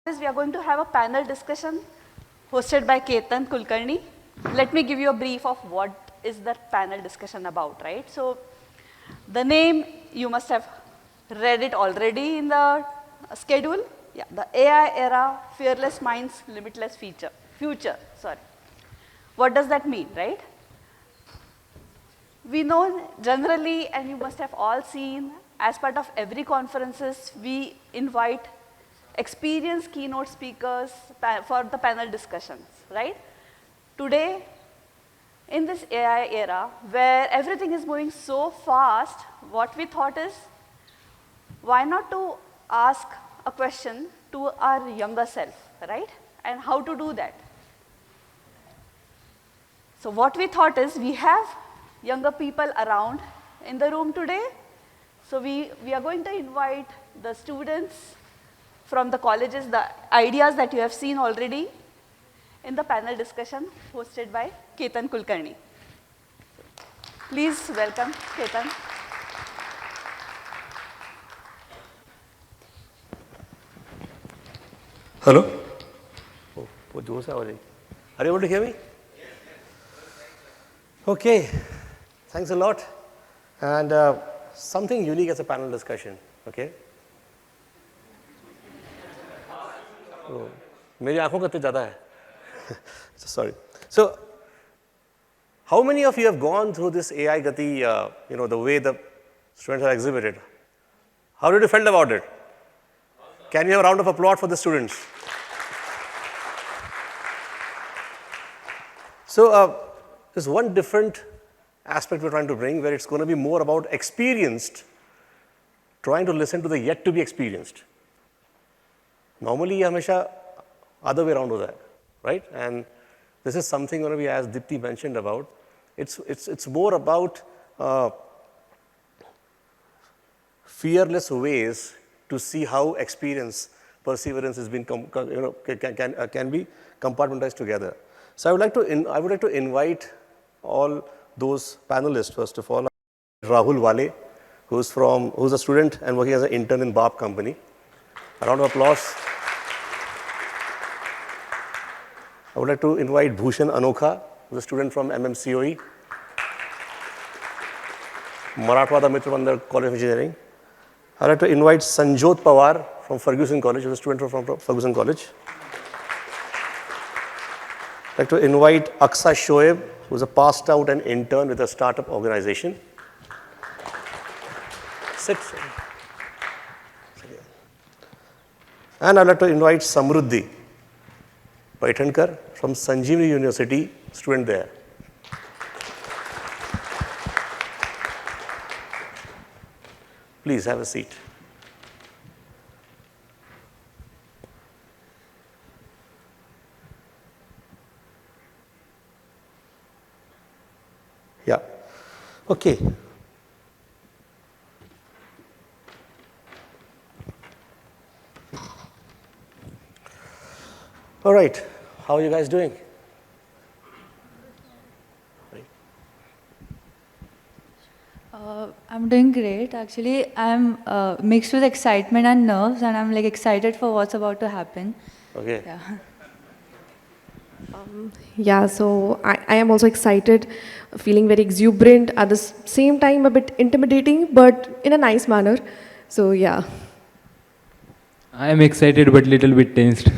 We are going to have a panel discussion hosted by Ketan Kulkarni. Let me give you a brief of what is the panel discussion about, right? So the name, you must have read it already in the schedule. Yeah, the AI era, fearless minds, limitless future, sorry. What does that mean, right? We know generally, and you must have all seen, as part of every conferences, we invite experienced keynote speakers for the panel discussions, right? Today, in this AI era, where everything is moving so fast, what we thought is, why not to ask a question to our younger self, right? And how to do that? So what we thought is, we have younger people around in the room today. So we are going to invite the students from the colleges, the ideas that you have seen already in the panel discussion hosted by Ketan Kulkarni. Please welcome Ketan. Hello? Oh, Jose, are you able to hear me? Okay, thanks a lot. And something unique as a panel discussion, okay? Oh, मेरी आंखों का तेज ज़्यादा है. Sorry. So, how many of you have gone through this AI Gati, the way the students are exhibited? How did you feel about it? Can you have a round of applause for the students? So, there's one different aspect we're trying to bring where it's going to be more about experienced, trying to listen to the yet to be experienced. Normally, हमेशा other way around होता है, right? And this is something going to be, as Dipti mentioned about, it's more about fearless ways to see how experience, perseverance has been can be compartmentalized together. So I would like to invite all those panelists, first of all. Rahul Wale, who's a student and working as an intern in BAP company. A round of applause. I would like to invite Bhushan Anokha, who's a student from MMCOE, Marathwada Mitra Bandar College of Engineering. I would like to invite Sanjot Pawar from Ferguson College, who's a student from Ferguson College. I'd like to invite Aksa Shoaib, who's a passed out and intern with a startup organization. Sit. And I'd like to invite Samruddhi Paithankar from Sanjeevani University, student there. Please have a seat. Yeah. Okay. All right. How are you guys doing? I'm doing great. Actually, I'm mixed with excitement and nerves, and I'm like excited for what's about to happen. Okay. Yeah. So I am also excited, feeling very exuberant, at the same time a bit intimidating, but in a nice manner. So yeah. I am excited but little bit tensed.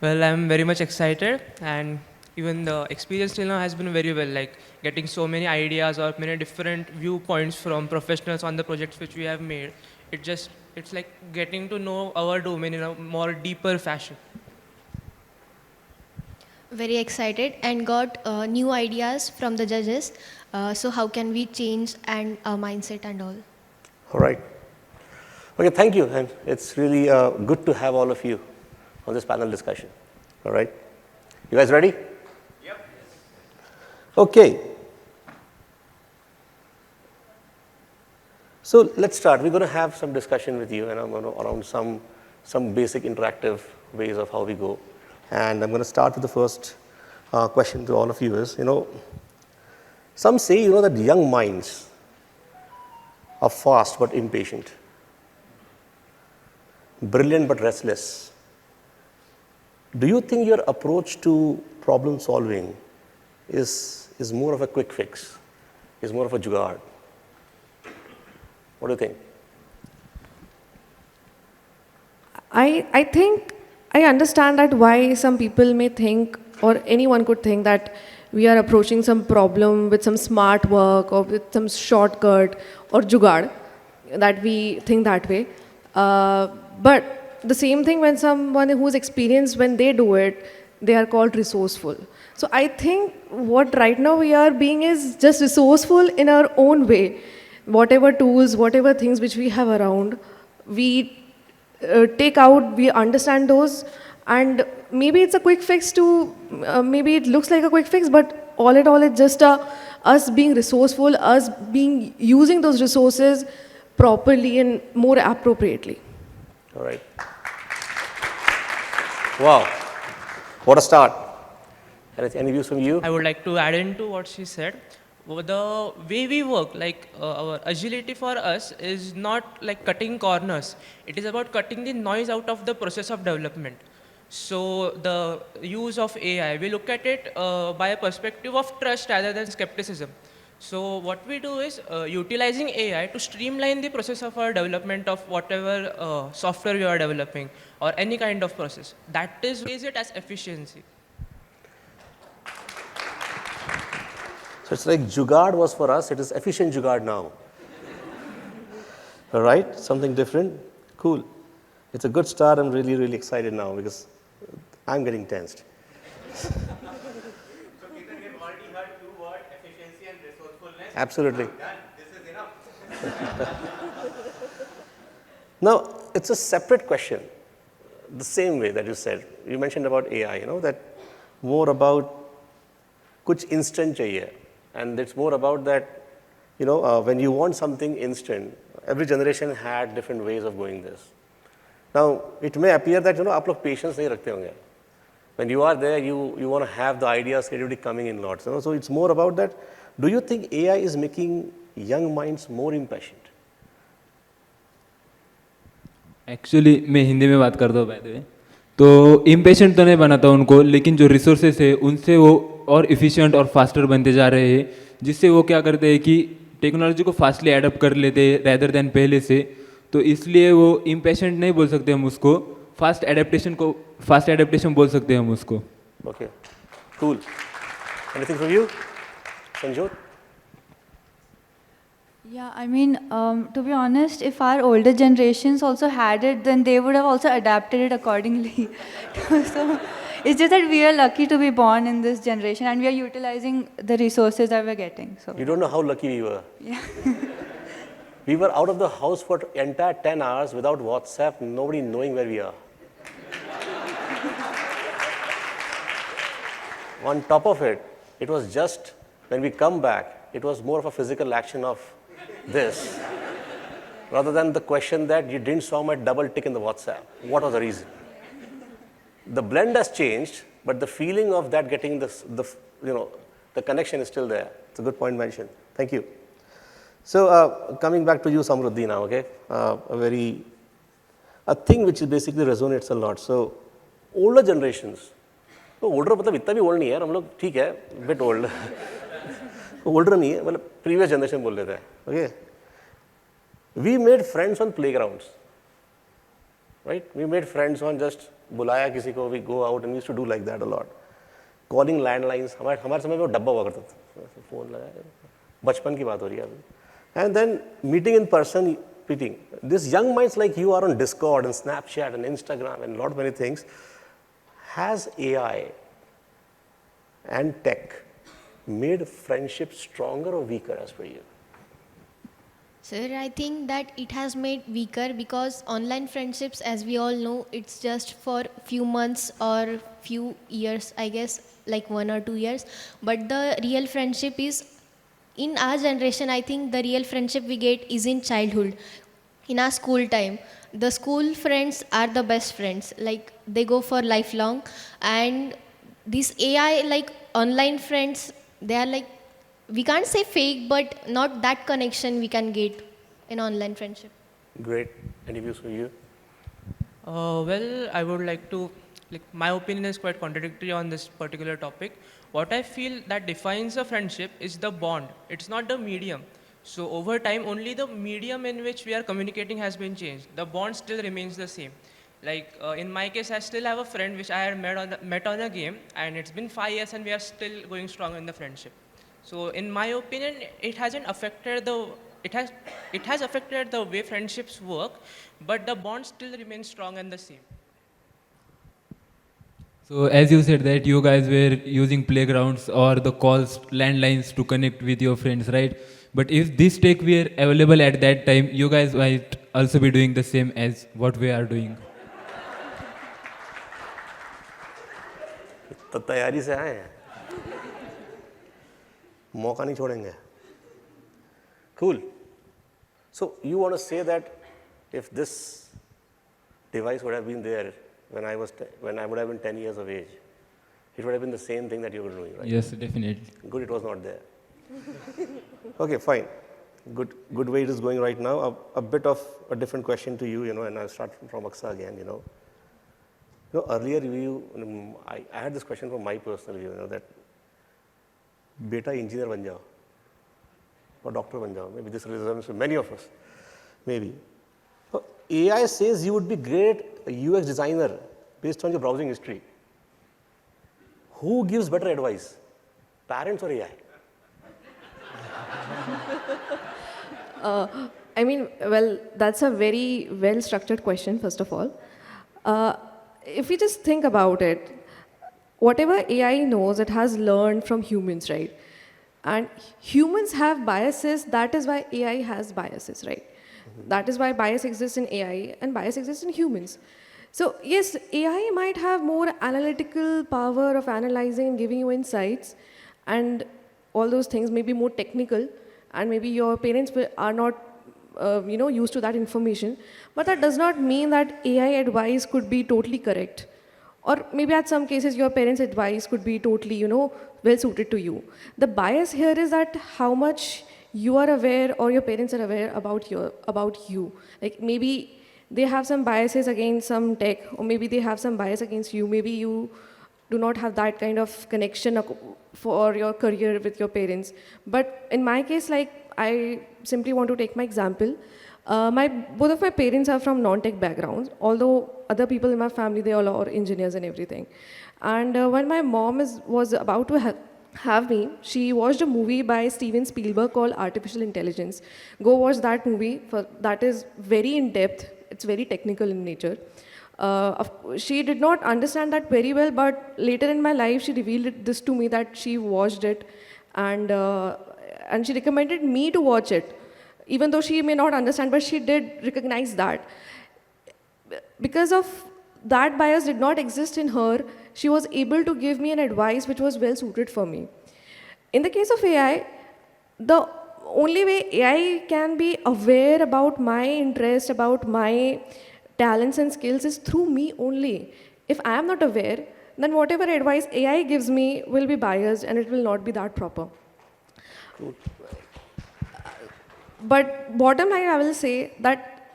Well, I'm very much excited, and even the experience till now has been very well, like getting so many ideas or many different viewpoints from professionals on the projects which we have made. It's like getting to know our domain in a more deeper fashion. Very excited and got new ideas from the judges. So how can we change and our mindset and all? All right. Okay, thank you. And it's really good to have all of you on this panel discussion. All right. You guys ready? Yep. Okay. So let's start. We're going to have some discussion with you, and I'm going to around some basic interactive ways of how we go. And I'm going to start with the first question to all of you is, some say, that young minds are fast but impatient. brilliant but restless. Do you think your approach to problem solving is more of a quick fix, is more of a jugaad? What do you think? I think I understand that why some people may think, or anyone could think, that we are approaching some problem with some smart work or with some shortcut or jugaad, that we think that way. But the same thing, when someone who's experienced, when they do it, they are called resourceful. So I think what right now we are being is just resourceful in our own way. Whatever tools, whatever things which we have around, we take out, we understand those, and maybe it's a quick fix to, maybe it looks like a quick fix, but all in all, it's just us being resourceful, us being using those resources properly and more appropriately. All right. Wow. What a start. Any views from you? I would like to add into what she said. The way we work, like our agility for us is not like cutting corners. It is about cutting the noise out of the process of development. So the use of AI, we look at it by a perspective of trust rather than skepticism. So what we do is utilizing AI to streamline the process of our development of whatever software we are developing or any kind of process. That is it as efficiency. So it's like jugaad was for us, it is efficient jugaad now. All right, something different, cool. It's a good start. I'm really, really excited now because I'm getting tensed. So Ketan, we've already heard two words, efficiency and resourcefulness. Absolutely. Done. This is enough. Now, it's a separate question. The same way that you said, you mentioned about AI, that more about kuch instant chahiye. And it's more about that, when you want something instant, every generation had different ways of doing this. Now, it may appear that, aap log patience nahi rakhte honge. When you are there, you want to have the ideas, creativity coming in lots. So it's more about that. Do you think AI is making young minds more impatient? Actually मैं हिंदी में बात करता हूँ by the way, तो impatient तो नहीं बनाता उनको, लेकिन जो रिसोर्सेस है उनसे वो और इफ़िशिएंट और फास्टर बनते जा रहे हैं, जिससे वो क्या करते हैं कि टेक्नोलॉजी को फास्टली एडप्ट कर लेते हैं रैदर देन पहले से. तो इसलिए वो इम्पेशेंट नहीं बोल सकते हम उसको, फास्ट एडेप्टेशन बोल सकते हैं हम उसको. Okay, cool. Anything from you, Sanjot? Yeah, I mean, to be honest, if our older generations also had it, then they would have also adapted it accordingly. So it's just that we are lucky to be born in this generation and we are utilizing the resources that we're getting. So You don't know how lucky we were. yeah. We were out of the house for entire 10 hours without WhatsApp, nobody knowing where we are. On top of it, it was just, when we come back, it was more of a physical action of this, rather than the question that you didn't saw my double tick in the WhatsApp. What was the reason? The blend has changed, but the feeling of that getting the connection is still there. It's a good point mentioned. Thank you. So coming back to you, Samruddhi now, okay? A thing which basically resonates a lot. So older generations, तो older मतलब इतना भी old नहीं है, हम लोग ठीक है, bit old. Older नहीं है, मतलब previous generation बोल लेते हैं, okay? We made friends on playgrounds, right? We made friends on just बुलाया किसी को, we go out and we used to do like that a lot. Calling landlines, हमारे समय में वो डब्बा हुआ करता था, phone लगाया, बचपन की बात हो रही है अभी. And then meeting in person, meeting. These young minds like you are on Discord and Snapchat and Instagram and lot many things. Has AI and tech made friendship stronger or weaker as per you? Sir, I think that it has made weaker because online friendships, as we all know, it's just for few months or few years, I guess, like 1 or 2 years. But the real friendship is, in our generation, I think the real friendship we get is in childhood, in our school time. The school friends are the best friends, like they go for lifelong. And these AI, like online friends, they are like, we can't say fake, but not that connection we can get in online friendship. Great. Any views for you? Well, I would like to, like, my opinion is quite contradictory on this particular topic. What I feel that defines a friendship is the bond. It's not the medium. So over time, only the medium in which we are communicating has been changed. The bond still remains the same. Like in my case, I still have a friend which I had met on a game, and it's been 5 years, and we are still going strong in the friendship. So in my opinion, it hasn't affected the it has affected the way friendships work, but the bond still remains strong and the same. So as you said that you guys were using playgrounds or the calls, landlines to connect with your friends, right? But if this tech were available at that time, you guys might also be doing the same as what we are doing. तो तैयारी से आए हैं, मौका नहीं छोड़ेंगे. Cool. So you want to say that if this device would have been there when I would have been 10 years of age, it would have been the same thing that you were doing, right? Yes, definitely. Good, it was not there. Okay, fine. Good way it is going right now. A bit of a different question to you, and I'll start from Aksa again, earlier I had this question from my personal view, that beta engineer ban jao or doctor ban jao. Maybe this resembles to many of us, maybe. So AI says you would be great UX designer based on your browsing history. Who gives better advice, parents or AI? I mean, well, that's a very well-structured question, first of all. If you just think about it, whatever AI knows, it has learned from humans, right? And humans have biases, that is why AI has biases, right? That is why bias exists in AI and bias exists in humans. So yes, AI might have more analytical power of analyzing and giving you insights, and all those things may be more technical, and maybe your parents are not used to that information, but that does not mean that AI advice could be totally correct. Or maybe at some cases your parents' advice could be totally, well suited to you. The bias here is that how much you are aware or your parents are aware about you. Like maybe they have some biases against some tech, or maybe they have some bias against you. Maybe you do not have that kind of connection for your career with your parents. But in my case, I simply want to take my example. Both of my parents are from non-tech backgrounds, although other people in my family, they all are engineers and everything. And when my mom was about to have me, she watched a movie by Steven Spielberg called Artificial Intelligence. Go watch that movie. That is very in-depth. It's very technical in nature. She did not understand that very well, but later in my life, she revealed this to me that she watched it, and she recommended me to watch it, even though she may not understand, but she did recognize that. Because of that bias did not exist in her, she was able to give me an advice which was well suited for me. In the case of AI, the only way AI can be aware about my interest, about my talents and skills is through me only. If I am not aware, then whatever advice AI gives me will be biased and it will not be that proper. But bottom line, I will say that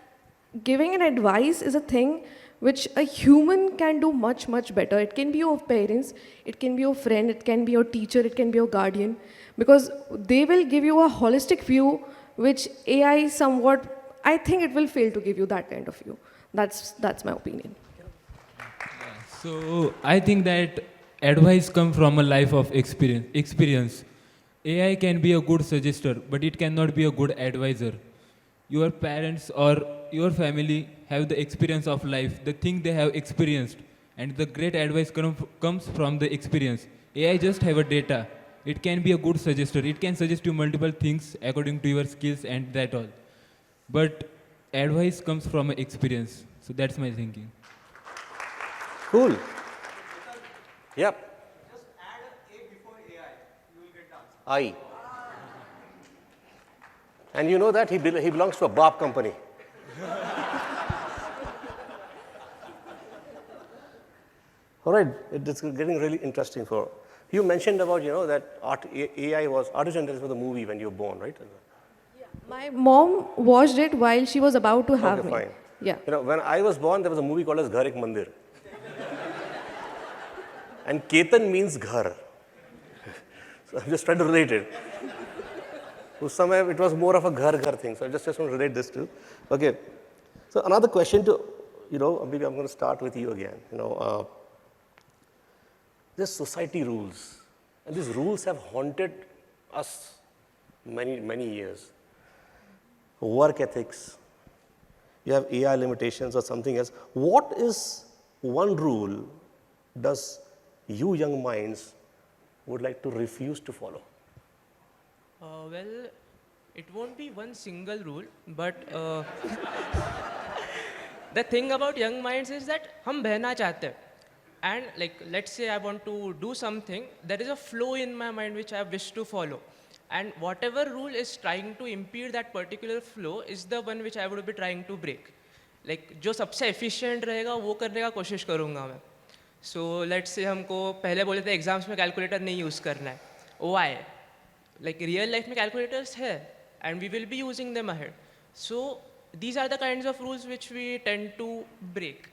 giving an advice is a thing which a human can do much, much better. It can be your parents, it can be your friend, it can be your teacher, it can be your guardian, because they will give you a holistic view which AI somewhat, I think it will fail to give you that kind of view. That's my opinion. So I think that advice comes from a life of experience. AI can be a good suggester, but it cannot be a good advisor. Your parents or your family have the experience of life, the thing they have experienced, and the great advice comes from the experience. AI just have a data. It can be a good suggester. It can suggest you multiple things according to your skills and that all. But advice comes from experience. So that's my thinking. Cool. Yep. Just add an A before AI, you will get the answer. I. And you know that he belongs to a BAP company. All right, it's getting really interesting. You mentioned about, that AI was artificial intelligence for the movie when you were born, right? My mom watched it while she was about to have Okay, me. fine. Yeah. You know, when I was born, there was a movie called as Ghar Ek Mandir. And Ketan means ghar. So I'm just trying to relate it. So somewhere it was more of a ghar thing. So I just want to relate this to. Okay. So another question to, maybe I'm going to start with you again. There's society rules. And these rules have haunted us many, many years. Work ethics. You have AI limitations or something else. What is one rule does you young minds would like to refuse to follow? Well, it won't be one single rule, but the thing about young minds is that हम बहना चाहते हैं. And like, let's say I want to do something, there is a flow in my mind which I wish to follow. And whatever rule is trying to impede that particular flow is the one which I would be trying to break. Like, जो सबसे efficient रहेगा वो करने का कोशिश करूँगा मैं. So let's say हमको पहले बोले थे एग्जाम्स में कैलकुलेटर नहीं यूज़ करना है. Why? Like real life में calculators है and we will be using them ahead. So these are the kinds of rules which we tend to break.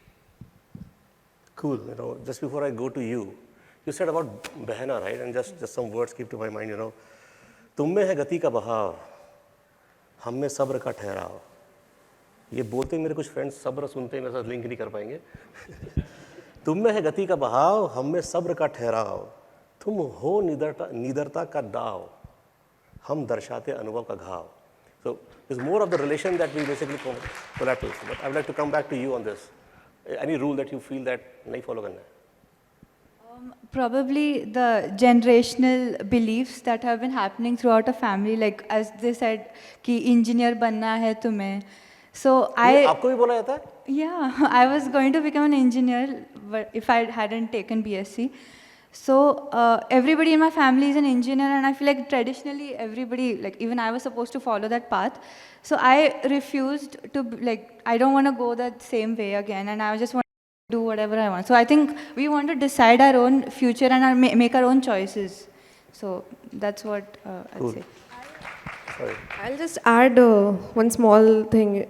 Cool. Just before I go to you, you said about Behna, right? And just some words keep to my mind, तुम में है गति का बहाव, हम में सब्र का ठहराव. ये बोलते मेरे कुछ फ्रेंड्स सब्र सुनते मेरे साथ लिंक नहीं कर पाएंगे. तुम में है गति का बहाव, हम में सब्र का ठहराव. तुम हो निडरता का दाव, हम दर्शाते अनुभव का घाव. So it's more of the relation that we basically collaterals. But I would like to come back to you on this. Any rule that you feel that नहीं follow करना है? Probably the generational beliefs that have been happening throughout a family, like as they said, कि engineer बनना है तुम्हें. So आपको भी बोला जाता है? Yeah, I was going to become an engineer but if I hadn't taken BSc. So everybody in my family is an engineer, and I feel like traditionally everybody, like even I was supposed to follow that path. So I refused to, I don't want to go that same way again, and I just want to do whatever I want. So I think we want to decide our own future and make our own choices. So that's what Cool. I'd say. Sorry. I'll just add one small thing,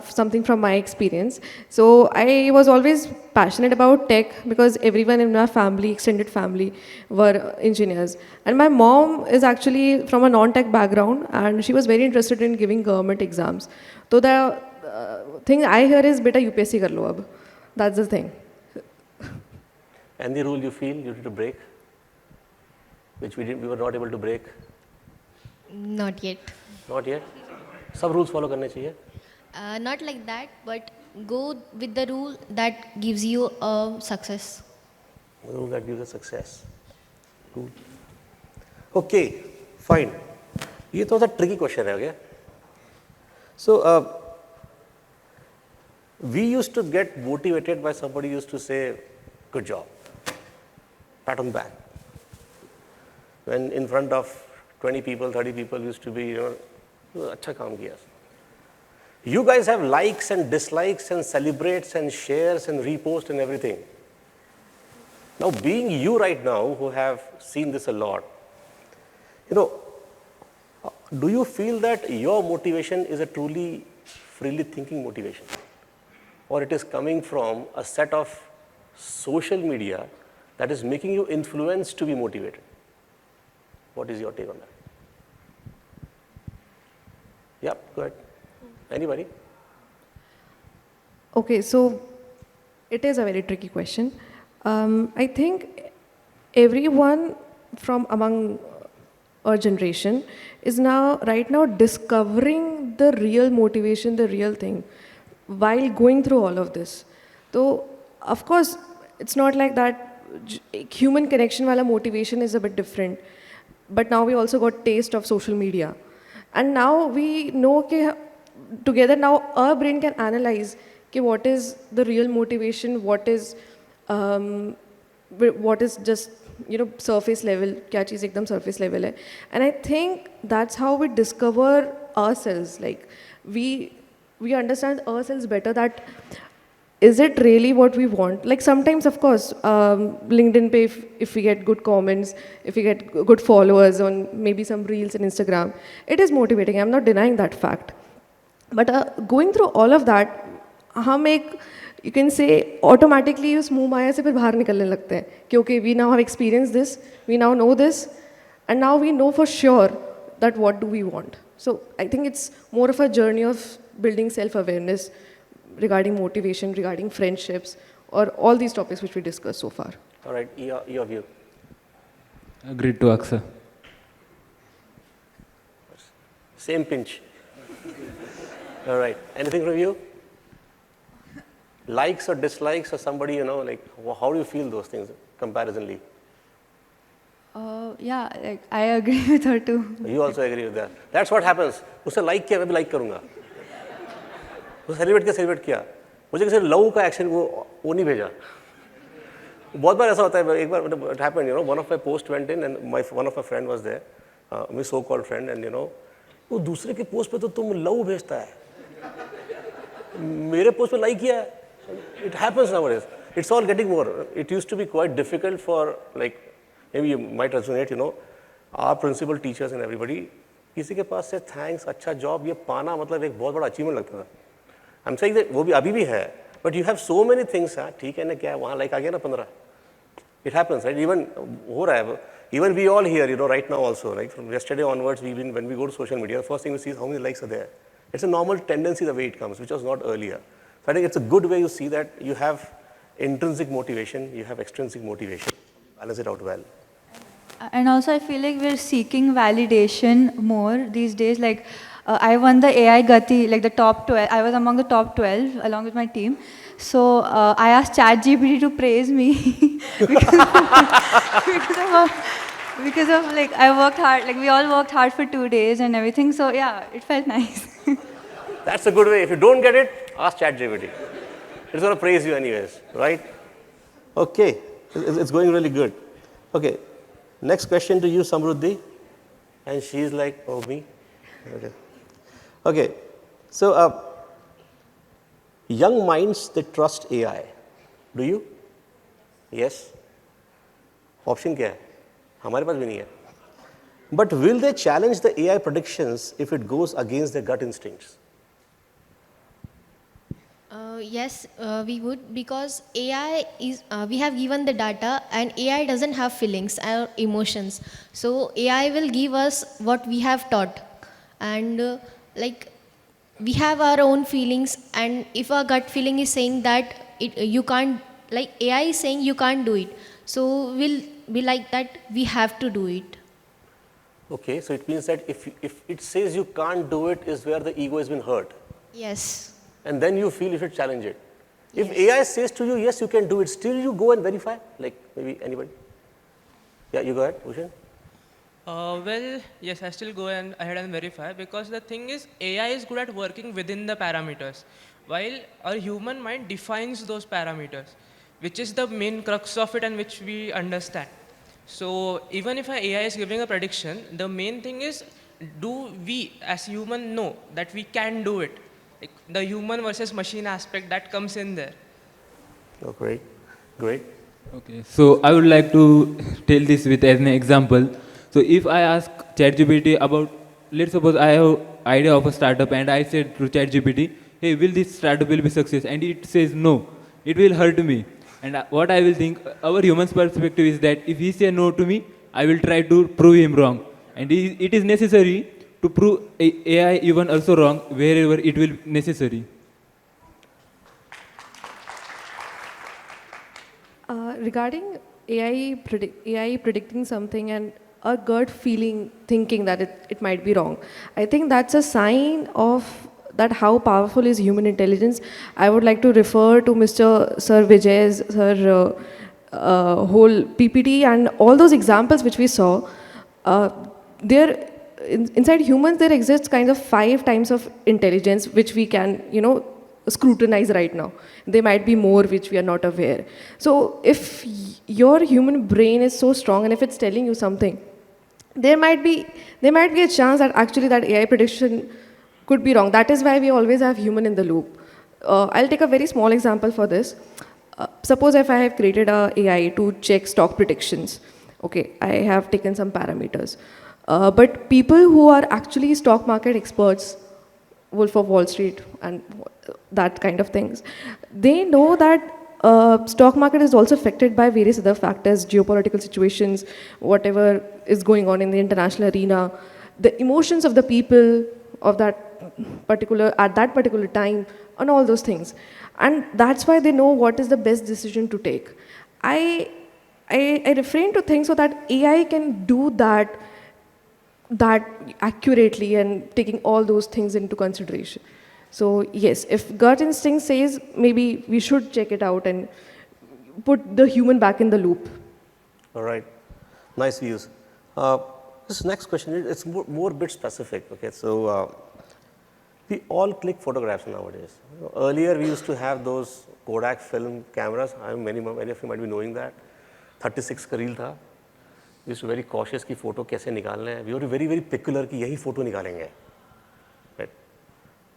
something from my experience. So I was always passionate about tech because everyone in my family, extended family, were engineers. And my mom is actually from a non-tech background, and she was very interested in giving government exams. So the thing I hear is, beta UPSC kar lo ab. That's the thing. Any rule you feel you need to break, which we were not able to break? Not yet. Not yet. सब rules follow करने चाहिए. Not like that, but go with the rule that gives you a success. The rule that gives us success. Cool. Okay, fine. ये थोड़ा सा tricky question है, okay? So we used to get motivated by somebody used to say, "Good job," pat on the back. When in front of 20 people, 30 people used to be, अच्छा काम किया. You guys have likes and dislikes and celebrates and shares and repost and everything. Now, being you right now, who have seen this a lot, do you feel that your motivation is a truly freely thinking motivation? Or it is coming from a set of social media that is making you influenced to be motivated? What is your take on that? Yeah, go ahead. Anybody? Okay, so it is a very tricky question. I think everyone from among our generation is right now discovering the real motivation, the real thing, while going through all of this. So, of course, it's not like that human connection wala motivation is a bit different. But now we also got taste of social media. And now we know that together now our brain can analyze what is the real motivation, what is just surface level, kya cheez ekdam surface level hai. And I think that's how we discover ourselves. Like we understand ourselves better, that is it really what we want? Like sometimes, of course, LinkedIn page, if we get good comments, if we get good followers on maybe some reels on Instagram, it is motivating. I'm not denying that fact. But going through all of that, हम एक you can say automatically उस मुंह माया से फिर बाहर निकलने लगते हैं क्योंकि we now have experienced this, we now know this, and now we know for sure that what do we want. So I think it's more of a journey of building self-awareness regarding motivation, regarding friendships, or all these topics which we discussed so far. All right, your view. Agreed to Aksa. Same pinch. All right, anything from you? Likes or dislikes or somebody, like how do you feel those things comparisonly? Yeah, like, I agree with her too. You also agree with that. That's what happens. उससे like किया मैं भी like करूँगा. उसने celebrate किया. मुझे किसी love का action वो नहीं भेजा. बहुत बार ऐसा होता है. एक बार it happened, one of my posts went in and one of my friend was there, my so-called friend, and वो दूसरे के post पे तो तुम love भेजता है. मेरे post पे like किया है. It happens nowadays. It's all getting more. It used to be quite difficult for, like, maybe you might resonate, our principal, teachers and everybody, किसी के पास से thanks, अच्छा job, ये पाना मतलब एक बहुत बड़ा achievement लगता था. I'm saying that वो भी अभी भी है, but you have so many things, ठीक है ना क्या वहाँ like आ गया ना 15. It happens, right? Even हो रहा है. Even we all here, right now also, like from yesterday onwards, when we go to social media, the first thing we see is how many likes are there. It's a normal tendency the way it comes, which was not earlier. So I think it's a good way you see that you have intrinsic motivation, you have extrinsic motivation. Balance it out well. And also, I feel like we're seeking validation more these days. Like, I won the AI Gati, like the top 12. I was among the top 12 along with my team. So I asked ChatGPT to praise me because of like I worked hard. Like we all worked hard for 2 days and everything. So yeah, it felt nice. That's a good way. If you don't get it, ask ChatGPT. It's going to praise you anyways, right? Okay, it's going really good. Okay, next question to you, Samruddhi. And she's like, oh, me? Okay, so young minds, they trust AI. Do you? Yes? Option क्या है? हमारे पास भी नहीं है. But will they challenge the AI predictions if it goes against their gut instincts? Yes, we would, because AI is, we have given the data and AI doesn't have feelings or emotions. So AI will give us what we have taught. And like we have our own feelings, and if our gut feeling is saying that you can't, like AI is saying you can't do it. So we'll be like that, we have to do it. Okay, so it means that if it says you can't do it is where the ego has been hurt. Yes. And then you feel you should challenge it. If AI says to you, yes, you can do it, still you go and verify? Like maybe anybody? Yeah, you go ahead, Bhushan. Well, yes, I still go ahead and verify, because the thing is, AI is good at working within the parameters, while our human mind defines those parameters, which is the main crux of it and which we understand. So even if our AI is giving a prediction, the main thing is, do we as human know that we can do it? Like the human versus machine aspect that comes in there. Oh, great, great. Okay, so I would like to tell this with as an example. So if I ask ChatGPT about, let's suppose I have idea of a startup and I said to ChatGPT, hey, will this startup will be success? And it says no, it will hurt me. And what I will think, our human's perspective is that if he say no to me, I will try to prove him wrong. And it is necessary to prove AI even also wrong wherever it will necessary. Regarding AI predicting something and a gut feeling, thinking that it might be wrong, I think that's a sign of that how powerful is human intelligence. I would like to refer to Mr. Sir Vijay's whole PPT and all those examples which we saw. Inside humans, there exists kind of 5 types of intelligence which we can, scrutinize right now. There might be more which we are not aware. So if your human brain is so strong and if it's telling you something, there might be a chance that actually that AI prediction could be wrong. That is why we always have human in the loop. I'll take a very small example for this. Suppose if I have created a AI to check stock predictions. Okay, I have taken some parameters. But people who are actually stock market experts Wolf of Wall Street and that kind of things, they know that stock market is also affected by various other factors, geopolitical situations, whatever is going on in the international arena, the emotions of the people of that particular time, and all those things. And that's why they know what is the best decision to take. I refrain to think so that AI can do that accurately and taking all those things into consideration. So yes, if gut instinct says maybe we should check it out and put the human back in the loop. All right, nice views. This next question, it's more bit specific. Okay, so we all click photographs nowadays. Earlier we used to have those Kodak film cameras. Many of you might be knowing that. 36 का reel था. We used to be very cautious कि photo कैसे निकालना है. We were very very particular कि यही photo निकालेंगे. Right?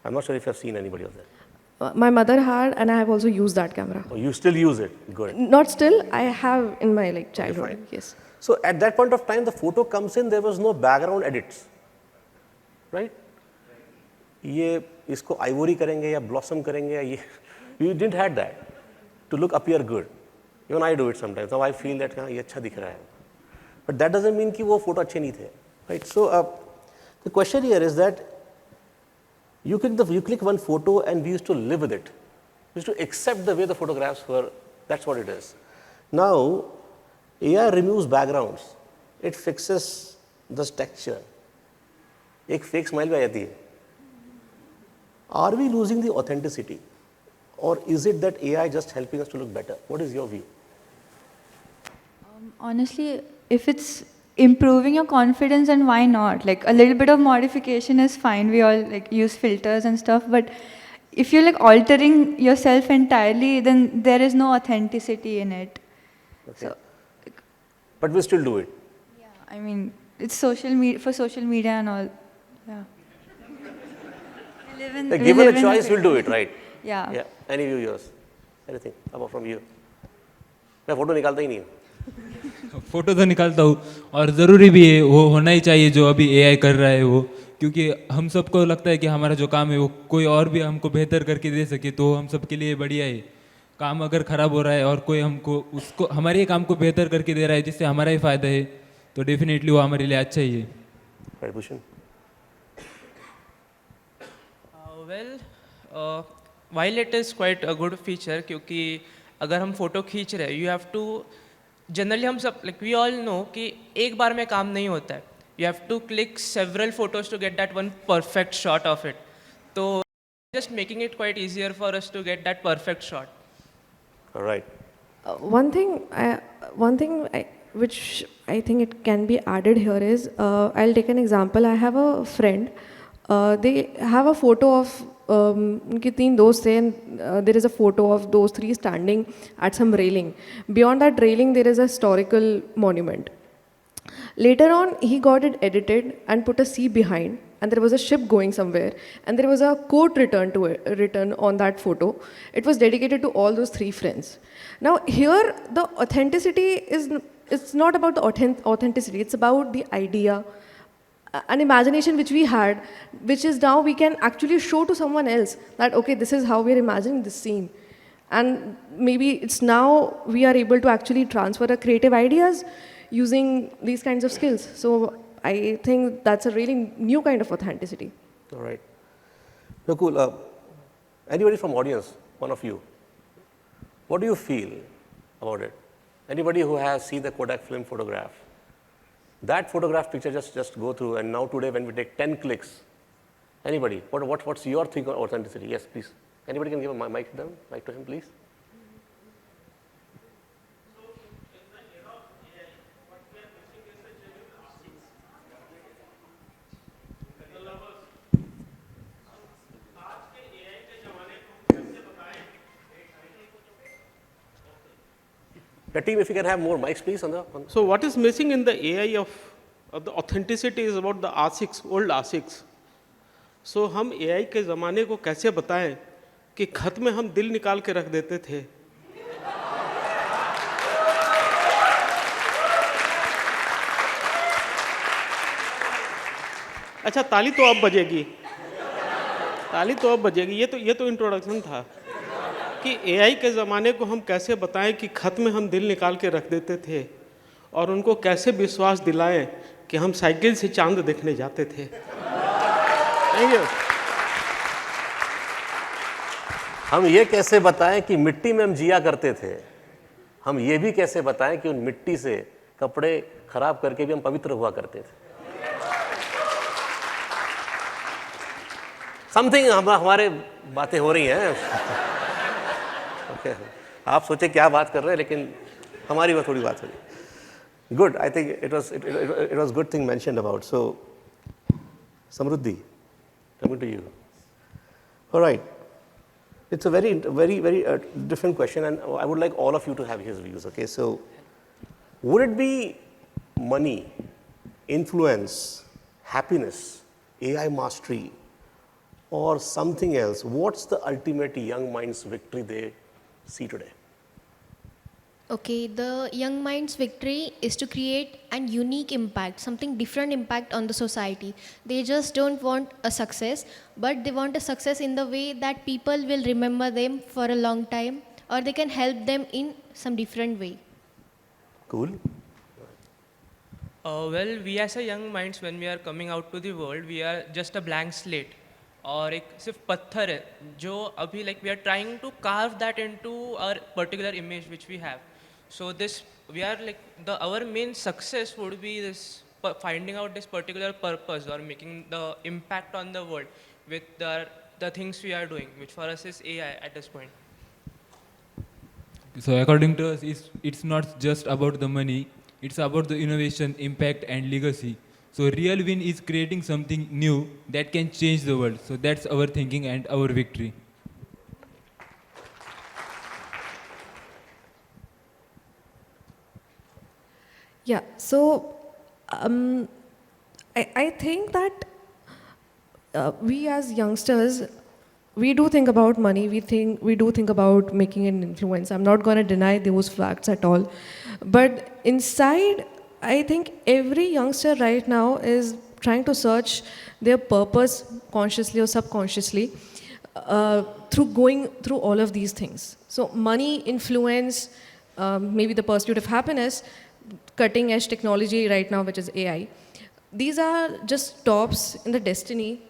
I'm not sure if you have seen anybody of that. My mother had, and I have also used that camera. Oh, you still use it? Good. Not still, I have in my childhood. fine. Yes. So at that point of time, the photo comes in. There was no background edits, right? ये इसको ivory करेंगे या blossom करेंगे या ये we didn't had that to look appear good. Even I do it sometimes. Now I feel that हाँ ये अच्छा दिख रहा है. But that doesn't mean कि वो photo अच्छे नहीं थे, right? So the question here is that you click one photo and we used to live with it. We used to accept the way the photographs were. That's what it is. Now AI removes backgrounds. It fixes the texture. एक fake smile भी आ जाती है. Are we losing the authenticity, or is it that AI just helping us to look better? What is your view? Honestly, if it's improving your confidence, then why not? Like a little bit of modification is fine. We all like use filters and stuff, but if you're like altering yourself entirely, then there is no authenticity in it. Okay. So, But we still do it. yeah, I mean, it's social media for social media and all. Yeah. Like, given a choice, we'll do it, right? Yeah. Yeah. Any view yours? Anything? How about from you? मैं photo निकालता ही नहीं हूँ. Photo तो निकालता हूँ और ज़रूरी भी है, वो होना ही चाहिए जो अभी एआई कर रहा है वो, क्योंकि हम सबको लगता है कि हमारा जो काम है वो कोई और भी हमको बेहतर करके दे सके तो हम सब के लिए बढ़िया है. काम अगर ख़राब हो रहा है और कोई हमको उसको हमारे काम को बेहतर करके दे रहा है जिससे हमारा ही फ़ायदा है, तो डेफिनेटली वो हमारे लिए अच्छा ही है. Right, Bhushan? While it is quite a good feature, क्योंकि अगर हम फोटो खींच रहे हैं, you have to जनरली हम सब like we all know कि एक बार में काम नहीं होता है. You have to click several photos to get that one perfect shot of it. तो just making it quite easier for us to get that perfect shot. All right. One thing which I think it can be added here is, I'll take an example. I have a friend. They have a photo of उनके 3 दोस्त थे, and there is a photo of those 3 standing at some railing. Beyond that railing, there is a historical monument. Later on, he got it edited and put a C behind, and there was a ship going somewhere, and there was a quote written on that photo. It was dedicated to all those 3 friends. Now here, the authenticity it's not about the authenticity, it's about the idea, an imagination which we had, which is now we can actually show to someone else that, okay, this is how we're imagining this scene. And maybe it's now we are able to actually transfer our creative ideas using these kinds of skills. So I think that's a really new kind of authenticity. All right. No, cool. Anybody from audience, one of you, what do you feel about it? Anybody who has seen the Kodak film photograph? That photograph picture just go through, and now today when we take 10 clicks, anybody, what's your thing on authenticity? Yes, please. Anybody can give a mic to him, please. The team, if you can have more mics, please. So what is missing in the AI of the authenticity is about the R6, old R6. So हम AI के ज़माने को कैसे बताएं कि खत में हम दिल निकाल के रख देते थे. अच्छा, ताली तो अब बजेगी. ताली तो अब बजेगी। ये तो इंट्रोडक्शन था कि एआई के ज़माने को हम कैसे बताएं कि खत में हम दिल निकाल के रख देते थे, और उनको कैसे विश्वास दिलाएं कि हम साइकिल से चांद देखने जाते थे। Thank you. हम ये कैसे बताएं कि मिट्टी में हम जिया करते थे, हम ये भी कैसे बताएं कि उन मिट्टी से कपड़े खराब करके भी हम पवित्र हुआ करते थे। समथिंग हमारे बातें हो रही हैं। Okay. आप सोचे क्या बात कर रहे हैं, लेकिन हमारी वो थोड़ी बात हो रही। Good, I think it was good thing mentioned about. So Samriddhi, coming to you. All right. It's a very different question, and I would like all of you to have his views. Okay, so would it be money, influence, happiness, AI mastery, or something else? What's the ultimate young minds victory they see today? Okay, the young minds' victory is to create an unique impact, something different impact on the society. They just don't want a success, but they want a success in the way that people will remember them for a long time, or they can help them in some different way. Cool. Well, we as a young minds, when we are coming out to the world, we are just a blank slate. और एक सिर्फ पत्थर है जो अभी like we are trying to carve that into our particular image which we have. So this we are like our main success would be this finding out this particular purpose or making the impact on the world with the things we are doing, which for us is AI at this point. So according to us, it's not just about the money, it's about the innovation, impact and legacy. So real win is creating something new that can change the world. So that's our thinking and our victory. Yeah, so I think that we as youngsters, we do think about money, we do think about making an influence. I'm not going to deny those facts at all. But inside, I think every youngster right now is trying to search their purpose consciously or subconsciously through going through all of these things. So money, influence, maybe the pursuit of happiness, cutting edge technology right now, which is AI. These are just stops in the destiny.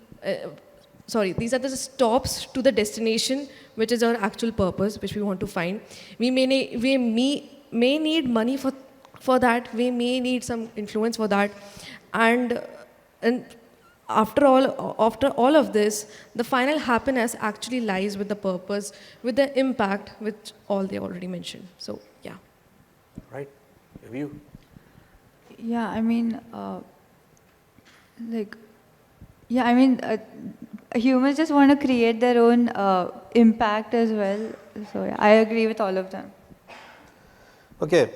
These are the stops to the destination, which is our actual purpose, which we want to find. We may need money for that. We may need some influence for that, and after all of this, the final happiness actually lies with the purpose, with the impact, which all they already mentioned. So yeah. Right. Have you? Yeah, I mean, humans just want to create their own impact as well. So yeah, I agree with all of them. Okay,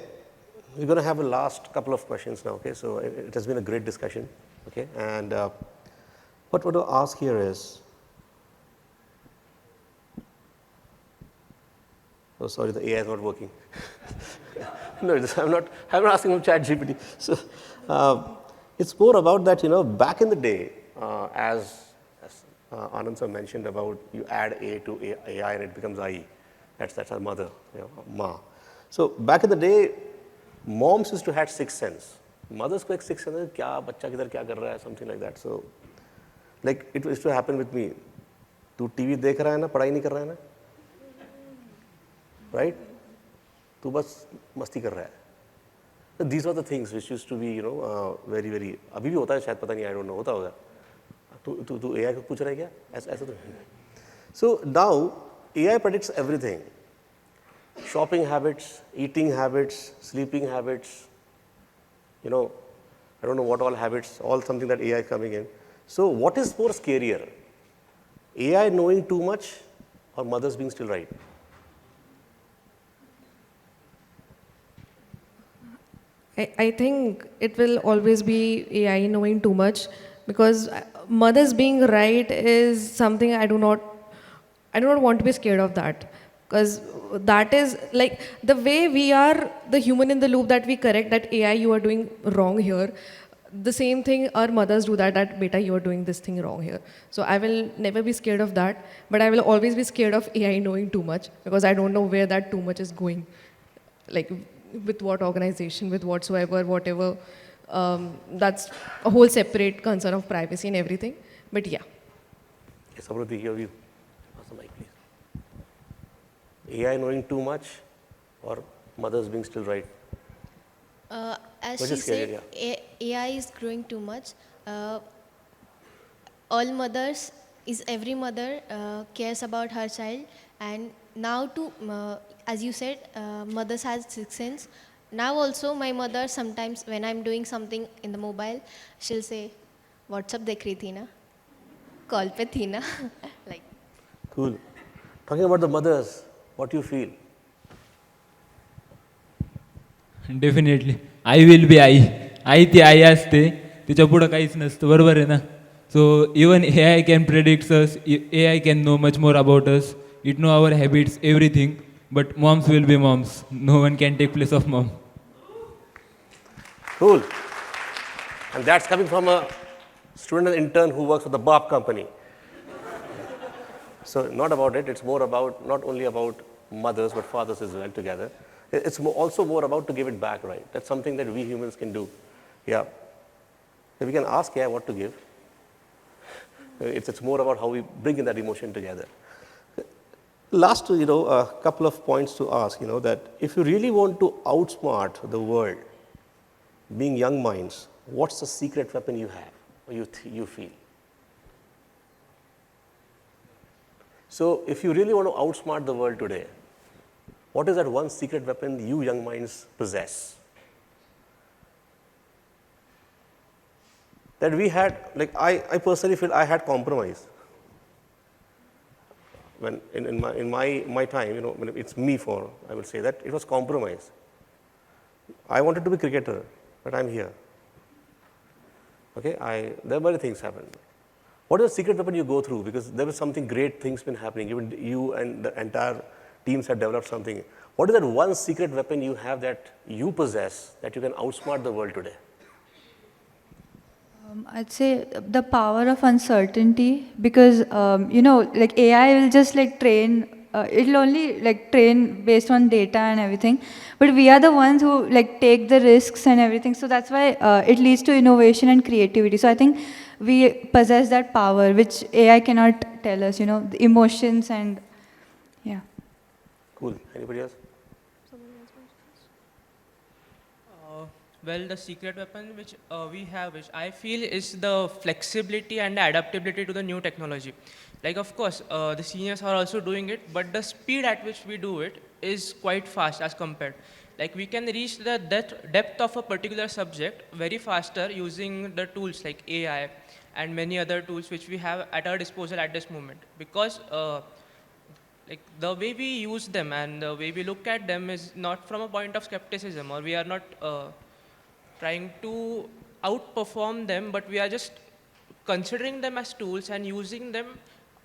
we're going to have a last couple of questions now. Okay, so it has been a great discussion. Okay, and what I want to ask here is, oh sorry, the AI is not working. No, I'm not asking from ChatGPT. So it's more about that, back in the day, as Anand sir mentioned about you add A to AI and it becomes I. That's our mother, Ma. So back in the day, moms used to have sixth sense. Mothers को एक sixth sense, क्या बच्चा किधर क्या कर रहा है, something like that. So like it used to happen with me. तू TV देख रहा है ना, पढ़ाई नहीं कर रहा है ना, right? तू बस मस्ती कर रहा है. So these were the things which used to be, very, very. अभी भी होता है शायद, पता नहीं, I don't know, होता होगा. तू AI को पूछ रहा है क्या? ऐसा तो नहीं. So now AI predicts everything. Shopping habits, eating habits, sleeping habits. I don't know what all habits, all something that AI is coming in. So what is more scarier? AI knowing too much or mothers being still right? I think it will always be AI knowing too much, because mothers being right is something I do not want to be scared of that, because that is like the way we are the human in the loop, that we correct that AI, you are doing wrong here. the same thing our mothers do, that beta, you are doing this thing wrong here. So I will never be scared of that, but I will always be scared of AI knowing too much, because I don't know where that too much is going, like with what organization, with whatsoever, whatever. That's a whole separate concern of privacy and everything. But yeah. Yes, Amruti, your view. Pass the mic, please. AI knowing too much or mothers being still right? As Which she is scary, said, AI is growing too much. All mothers, every mother cares about her child, and now too, as you said, mothers has sixth sense. Now also my mother sometimes when I'm doing something in the mobile, she'll say, WhatsApp dekh rahi thi na? Call pe thi na? Like. Cool. Talking about the mothers, what do you feel? Definitely I will be आई. आई ती आई असते, तिच्या पुढं काहीच नसतं, बरोबर आहे ना. So even AI can predicts us, AI can know much more about us, it know our habits, everything, but moms will be moms. No one can take place of mom. Cool. And that's coming from a student and intern who works for the Bob company. So not about it, it's more about, not only about mothers, but fathers as well together. It's also more about to give it back, right? That's something that we humans can do. Yeah. If we can ask AI what to give. It's more about how we bring in that emotion together. Last, a couple of points to ask, that if you really want to outsmart the world, being young minds, what's the secret weapon you have, or you feel? So if you really want to outsmart the world today, what is that one secret weapon you young minds possess? That we had, like I personally feel I had compromise. When in my time, when it's me I would say that it was compromise. I wanted to be cricketer, but I'm here. Okay, there are many things happened. What is the secret weapon you go through? Because there was something great things been happening. Even you and the entire teams have developed something. What is that one secret weapon you have that you possess that you can outsmart the world today? I'd say the power of uncertainty, because like AI will just like train, it'll only like train based on data and everything, but we are the ones who like take the risks and everything. So that's why it leads to innovation and creativity. So I think we possess that power which AI cannot tell us. The emotions and yeah. Cool. Anybody else? Well, the secret weapon which we have, which I feel is the flexibility and the adaptability to the new technology. Like, of course, the seniors are also doing it, but the speed at which we do it is quite fast as compared. Like, we can reach the depth of a particular subject very faster using the tools like AI and many other tools which we have at our disposal at this moment. Because like the way we use them and the way we look at them is not from a point of skepticism, or we are not trying to outperform them, but we are just considering them as tools and using them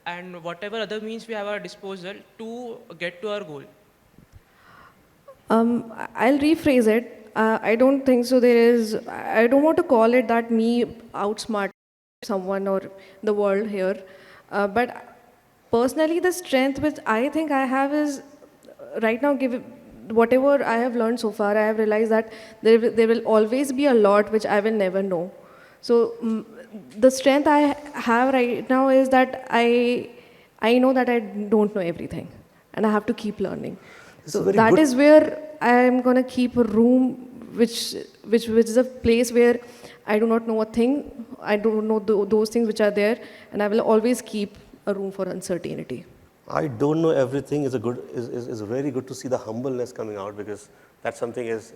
and whatever other means we have at our disposal to get to our goal. I'll rephrase it. I don't think so. I don't want to call it that me outsmart someone or the world here. But personally, the strength which I think I have is right now, whatever I have learned so far, I have realized that there will always be a lot which I will never know. So the strength I have right now is that I know that I don't know everything, and I have to keep learning. So that is where I am going to keep a room which is a place where I do not know a thing, I don't know those things which are there, and I will always keep a room for uncertainty. I don't know everything is very good to see the humbleness coming out, because that's something is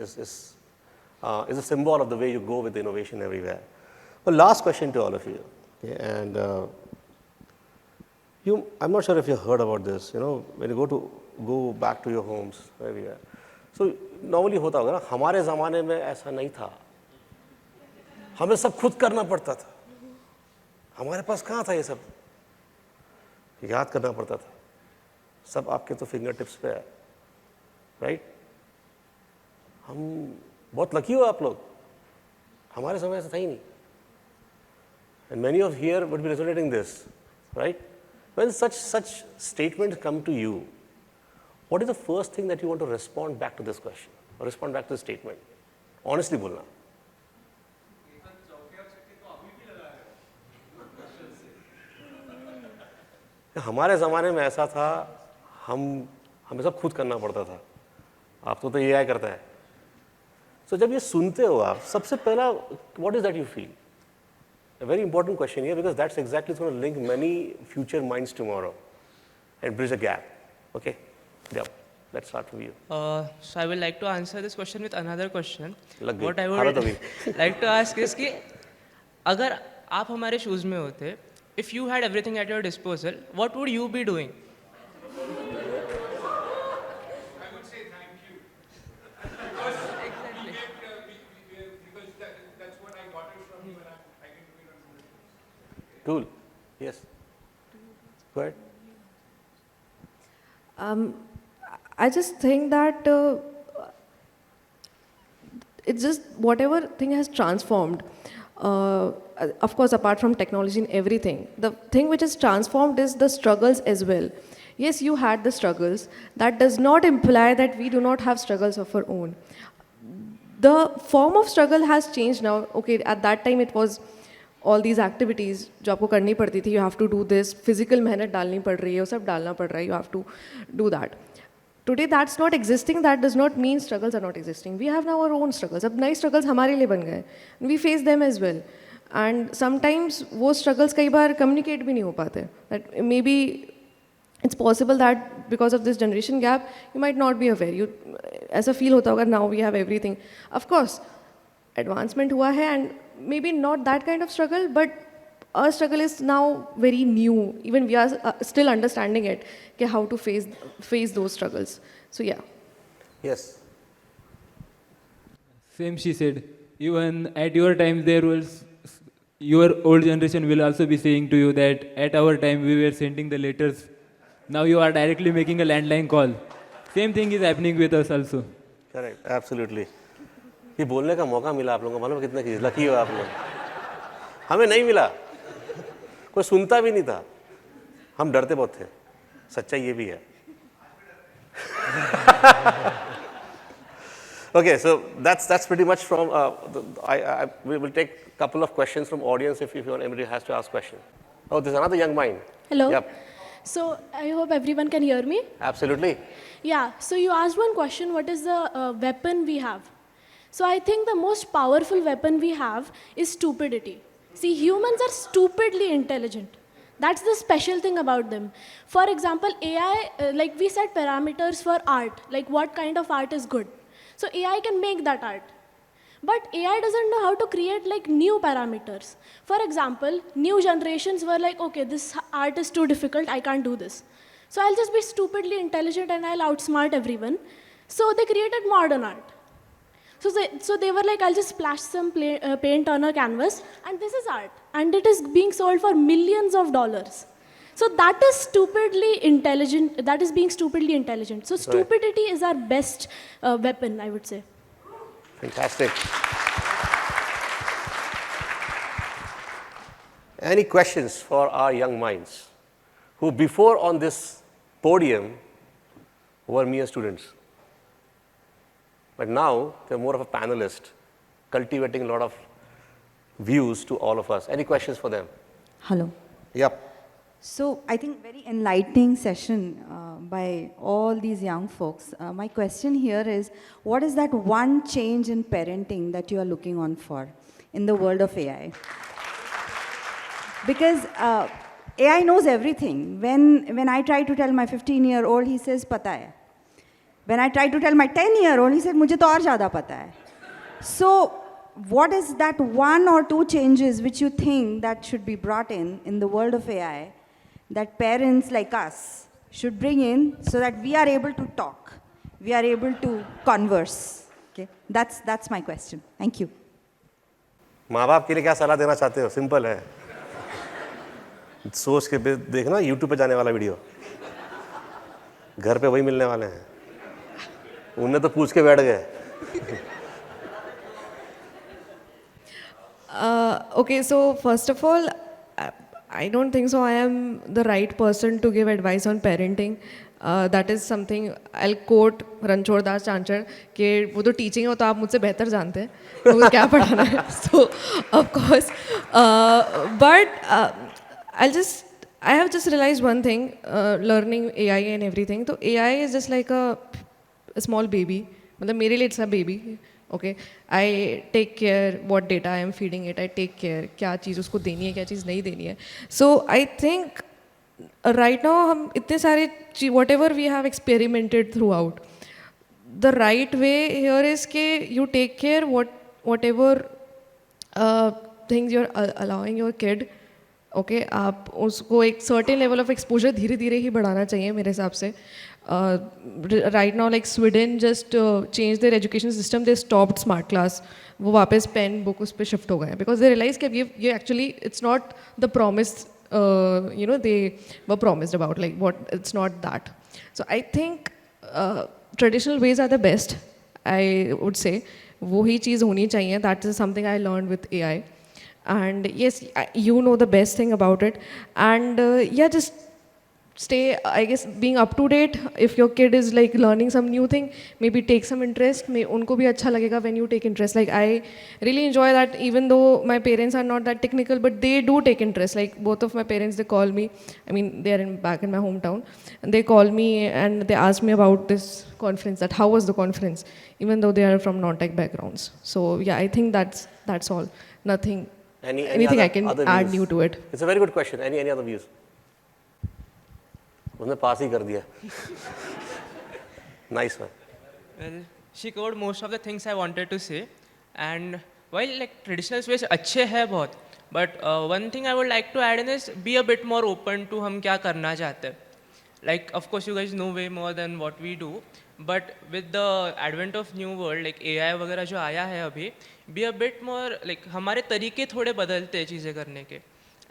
a symbol of the way you go with innovation everywhere. Well, last question to all of you, okay, and I'm not sure if you heard about this. When you go back to your homes everywhere. So normally होता होगा ना, हमारे ज़माने में ऐसा नहीं था. हमें सब खुद करना पड़ता था. हमारे पास कहाँ था ये सब? याद करना पड़ता था. सब आपके तो फिंगर टिप्स पे है, राइट? हम बहुत लकी हो आप लोग. हमारे समय ऐसा था ही नहीं. And many of here would be resonating this, right? When such statements come to you, what is the first thing that you want to respond back to this question or respond back to this statement? Honestly बोलना. हमारे ज़माने में ऐसा था, हमें सब खुद करना पड़ता था. आप तो AI करता है. So जब ये सुनते हो आप, सबसे पहला what is that you feel? A very important question here because that's exactly going to link many future minds tomorrow and bridge a gap. Okay? Yeah. Let's start with you. So I would like to answer this question with another question. लग What गई. I हारत हो would गई. like to ask is कि अगर आप हमारे shoes में होते, if you had everything at your disposal, what would you be doing? Cool. Yes. Go ahead. I just think that it's just whatever thing has transformed. Of course, apart from technology and everything, the thing which is transformed is the struggles as well. Yes, you had the struggles. That does not imply that we do not have struggles of our own. The form of struggle has changed now. Okay, at that time it was all these activities जो आपको करनी पड़ती थी. You have to do this. Physical मेहनत डालनी पड़ रही है. वो सब डालना पड़ रहा है. You have to do that. Today that's not existing. That does not mean struggles are not existing. We have now our own struggles. अब नई struggles हमारे लिए बन गए. We face them as well. And sometimes वो struggles कई बार communicate भी नहीं हो पाते. That maybe it's possible that because of this generation gap, you might not be aware. You ऐसा feel होता होगा now we have everything. Of course, advancement हुआ है and maybe not that kind of struggle, but our struggle is now very new. Even we are still understanding it, कि how to face those struggles. So yeah. Yes. Same she said. Even at your time, there was your old generation will also be saying to you that at our time we were sending the letters. Now you are directly making a landline call. Same thing is happening with us also. Correct. Absolutely. ये बोलने का मौका मिला आप लोगों को, मालूम है कितने लकी हो आप लोग. हमें नहीं मिला, कोई सुनता भी नहीं था, हम डरते बहुत थे. सच्चाई ये भी है. Okay, so that's pretty much from. We will take a couple of questions from audience if anybody has to ask question. Oh, there's another young mind. Hello. Yep. So I hope everyone can hear me. Absolutely. Yeah. So you asked one question. What is the weapon we have? So I think the most powerful weapon we have is stupidity. See, humans are stupidly intelligent. That's the special thing about them. For example, AI, like we set parameters for art, like what kind of art is good. So AI can make that art. But AI doesn't know how to create like new parameters. For example, new generations were like, okay, this art is too difficult, I can't do this. So I'll just be stupidly intelligent and I'll outsmart everyone. So they created modern art. So they were like, I'll just splash some paint on a canvas, and this is art. And it is being sold for millions of dollars. So that is stupidly intelligent, that is being stupidly intelligent. So stupidity is our best weapon, I would say. Fantastic. Any questions for our young minds who before on this podium were mere students? But now they're more of a panelist, cultivating a lot of views to all of us. Any questions for them? Hello. Yep. So I think very enlightening session by all these young folks. My question here is, what is that one change in parenting that you are looking on for in the world of AI? Because AI knows everything. When I try to tell my 15-year-old, he says, "Pata hai." When I try to tell my 10-year-old, he said, "Mujhe to aur zyada pata hai." So what is that one or two changes which you think that should be brought in the world of AI that parents like us should bring in so that we are able to talk, we are able to converse? Okay, that's my question. Thank you. माँ बाप के लिए क्या सलाह देना चाहते हो? Simple है, सोच के देखना YouTube पे जाने वाला वीडियो, घर पे वही मिलने वाले हैं, उन्हें तो पूछ के बैठ गए. Okay, so first of all, I don't think so I am the right person to give advice on parenting. That is something I'll quote Ranchod Das Chanchar कि वो तो teaching है वो तो आप मुझसे बेहतर जानते हैं मुझे क्या पढ़ाना है. So of course, but I have just realized one thing, learning AI and everything. So AI is just like a small baby. मतलब मेरे लिए it's a baby. Okay, I take care what data I am feeding it. I take care क्या चीज़ उसको देनी है क्या चीज़ नहीं देनी है. So I think right now हम इतने सारे whatever we have experimented throughout, the right way here is कि you take care whatever things you're allowing your kid. Okay, आप उसको एक certain level of exposure धीरे धीरे ही बढ़ाना चाहिए मेरे हिसाब से. Right now, like Sweden just changed their education system. They stopped smart class. वो वापस pen book उस पे shift हो गए because they realized कि ये actually it's not the promise they were promised about, like what it's not that. So I think traditional ways are the best. I would say वो ही चीज़ होनी चाहिए. That is something I learned with AI. And yes, you know the best thing about it. And just stay, I guess, being up to date. If your kid is like learning some new thing, maybe take some interest. उनको भी अच्छा लगेगा when you take interest. Like I really enjoy that, even though my parents are not that technical, but they do take interest. Like both of my parents, they call me. I mean, they are back in my hometown, and they call me and they ask me about this conference. That how was the conference, even though they are from non-tech backgrounds. So yeah, I think that's all. Nothing. Anything I can add views? new to it. It's a very good question. Any other views? उसने पास ही कर दिया. Nice one. Well, she covered most of the things I wanted to say, and while like traditional ways अच्छे हैं बहुत, but one thing I would like to add in is be a bit more open to हम क्या करना चाहते हैं. Like of course you guys know way more than what we do, but with the advent of new world like AI वगैरह जो आया है अभी, be a bit more like हमारे तरीके थोड़े बदलते हैं चीज़ें करने के,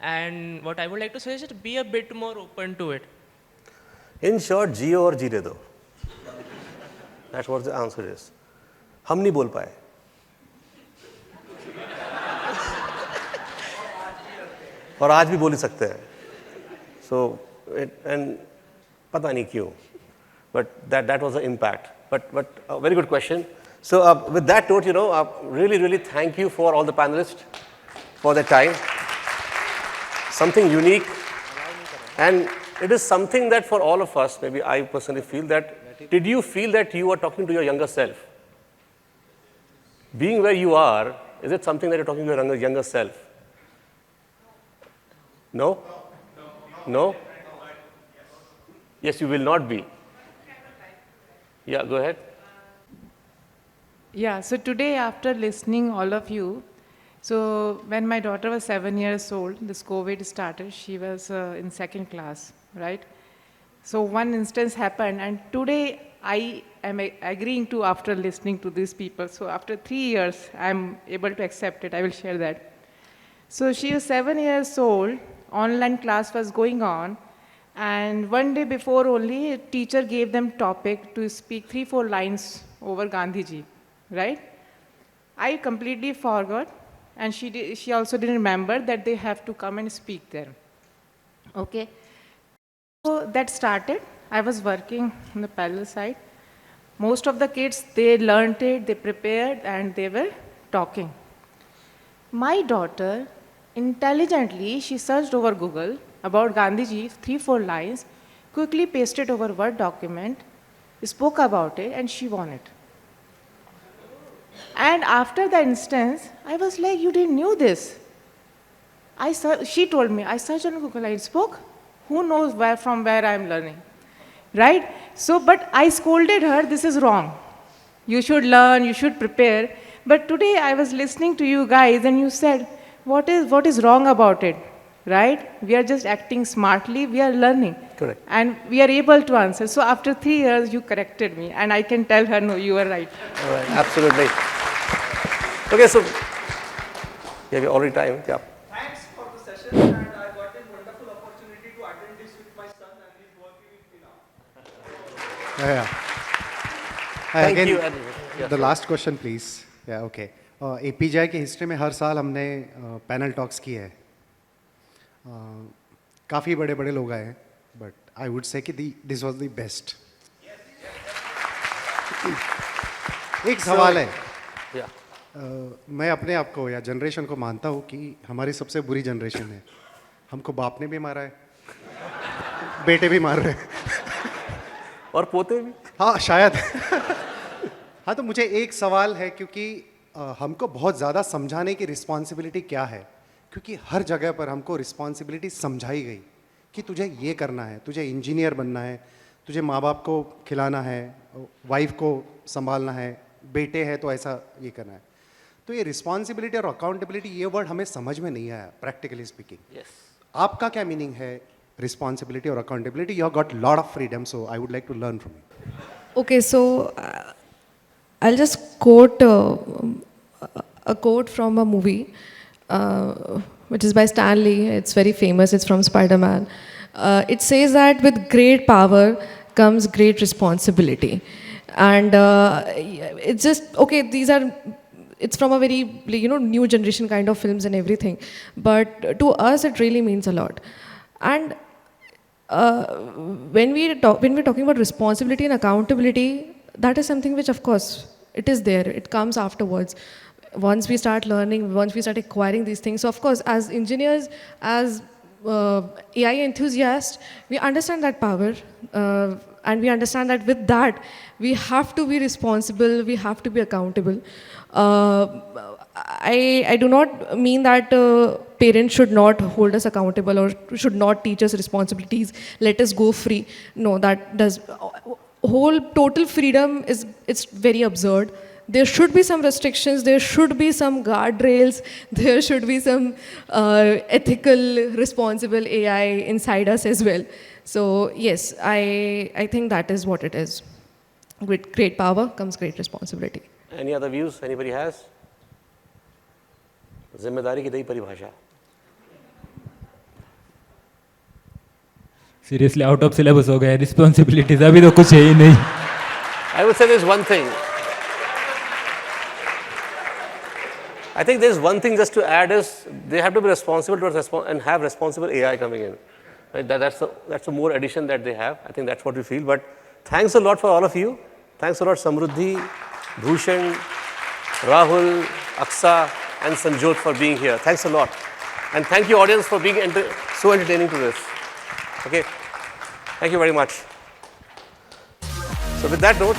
and what I would like to say is just be a bit more open to it. In short, जियो और जीने दो. That's what the answer is. हम नहीं बोल पाए. और आज भी बोल ही सकते हैं. So and पता नहीं क्यों. But that was the impact. But a very good question. So with that note, really thank you for all the panelists for their time. Something unique, and it is something that for all of us, maybe I personally feel that. Did you feel that you were talking to your younger self? Being where you are, is it something that you're talking to your younger self? No? No? Yes, you will not be. Yeah, go ahead. Yeah, so today after listening all of you, so when my daughter was 7 years old, this COVID started, she was in second class, right? So one instance happened, and today I am agreeing to after listening to these people. So after 3 years, I'm able to accept it. I will share that. So she was 7 years old, online class was going on, and one day before only, a teacher gave them topic to speak 3-4 lines over Gandhiji, right? I completely forgot, and she also didn't remember that they have to come and speak there. Okay. So that started. I was working on the parallel side. Most of the kids, they learned it, they prepared, and they were talking. My daughter, intelligently, she searched over Google about Gandhiji, 3-4 lines, quickly pasted over Word document, spoke about it, and she won it. And after the instance, I was like, you didn't know this. She told me, I searched on Google, I spoke. Who knows from where I'm learning, right? So, but I scolded her, this is wrong. You should learn, you should prepare. But today I was listening to you guys and you said, what is wrong about it, right? We are just acting smartly, we are learning. Correct. And we are able to answer. So after 3 years, you corrected me and I can tell her, no, you are right. All right, absolutely. Okay, so, yeah, we're already time. Yeah. Thanks for the session, and I got a wonderful opportunity to attend this with my son, and he's working with me now. Yeah. Thank Again, you. Yeah, the last question, please. Yeah, okay. APJ की history में हर साल हमने panel talks किए हैं. काफ़ी बड़े बड़े लोग आए हैं, बट आई वुड से कि दिस वाज द बेस्ट. एक सवाल है. मैं अपने आप को या जनरेशन को मानता हूँ कि हमारी सबसे बुरी जनरेशन है. हमको बाप ने भी मारा है, बेटे भी मार रहे हैं और पोते भी. हाँ शायद. हाँ, तो मुझे एक सवाल है, क्योंकि हमको बहुत ज़्यादा समझाने की रिस्पॉन्सिबिलिटी क्या है, क्योंकि हर जगह पर हमको रिस्पॉन्सिबिलिटी समझाई गई कि तुझे ये करना है, तुझे इंजीनियर बनना है, तुझे माँ बाप को खिलाना है, वाइफ को संभालना है, बेटे हैं तो ऐसा ये करना है. तो ये रिस्पॉन्सिबिलिटी और अकाउंटेबिलिटी, ये वर्ड हमें समझ में नहीं आया प्रैक्टिकली स्पीकिंग. आपका क्या मीनिंग है रिस्पॉन्सिबिलिटी और accountability? You have got lot of freedom, so I would like to learn from you. Okay, so I'll just quote a quote from a movie, which is by Stan Lee. It's very famous. It's from Spider-Man. It says that with great power comes great responsibility. And it's just, okay, it's from a very, new generation kind of films and everything. But to us, it really means a lot. And when we're talking about responsibility and accountability, that is something which, of course, it is there. It comes afterwards. Once we start learning, once we start acquiring these things. So, of course, as engineers, as AI enthusiasts, we understand that power. And we understand that with that, we have to be responsible, we have to be accountable. I do not mean that parents should not hold us accountable or should not teach us responsibilities, let us go free. No, that does, whole total freedom it's very absurd. There should be some restrictions, there should be some guardrails, there should be some ethical, responsible AI inside us as well. So yes, I think that is what it is. With great power comes great responsibility. Any other views anybody has? जिम्मेदारी की नई परिभाषा. Seriously out of syllabus हो गया. Responsibilities अभी तो कुछ है ही नहीं. I would say there's one thing. I think there's one thing just to add is they have to be responsible towards and have responsible AI coming in. Right? That's a more addition that they have. I think that's what we feel. But thanks a lot for all of you. Thanks a lot, Samruddhi, Bhushan, Rahul, Aksa, and Sanjot for being here. Thanks a lot. And thank you, audience, for being so entertaining to this. Okay. Thank you very much. So with that note,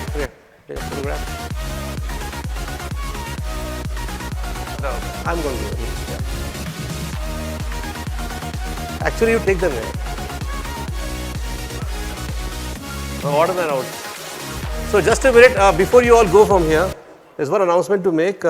photograph. No, I'm going to do it. Yeah. Actually, you take them here. Order them out. So just a minute, before you all go from here, there's one announcement to make.